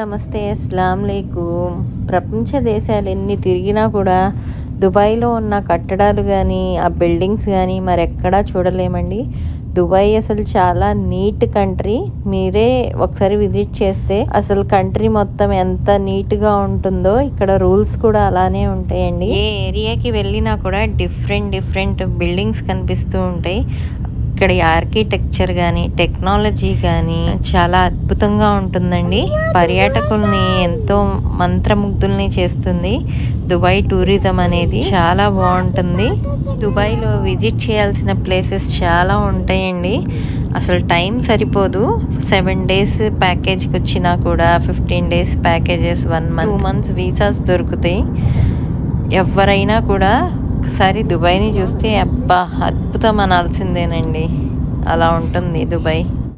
నమస్తే, అస్సలాముఅలైకుం. ప్రపంచ దేశాలు ఎన్ని తిరిగినా కూడా దుబాయ్లో ఉన్న కట్టడాలు కానీ ఆ బిల్డింగ్స్ కానీ మరెక్కడా చూడలేమండి. దుబాయ్ అసలు చాలా నీట్ కంట్రీ. మీరే ఒకసారి విజిట్ చేస్తే అసలు కంట్రీ మొత్తం ఎంత నీట్గా ఉంటుందో ఇక్కడ రూల్స్ కూడా అలానే ఉంటాయండి. ఏ ఏరియాకి వెళ్ళినా కూడా డిఫరెంట్ బిల్డింగ్స్ కనిపిస్తూ ఉంటాయి. ఇక్కడ ఆర్కిటెక్చర్ కానీ టెక్నాలజీ కానీ చాలా అద్భుతంగా ఉంటుందండి. పర్యాటకుల్ని ఎంతో మంత్రముగ్ధుల్ని చేస్తుంది. దుబాయ్ టూరిజం అనేది చాలా బాగుంటుంది. దుబాయ్లో విజిట్ చేయాల్సిన ప్లేసెస్ చాలా ఉంటాయండి. అసలు టైం సరిపోదు. 7 days ప్యాకేజ్కి వచ్చినా కూడా 15 days packages, 1 month 2 months visas దొరుకుతాయి. ఎవరైనా కూడా ఒకసారి దుబాయ్ని చూస్తే అబ్బా అద్భుతం అనాల్సిందేనండి. అలా ఉంటుంది దుబాయ్.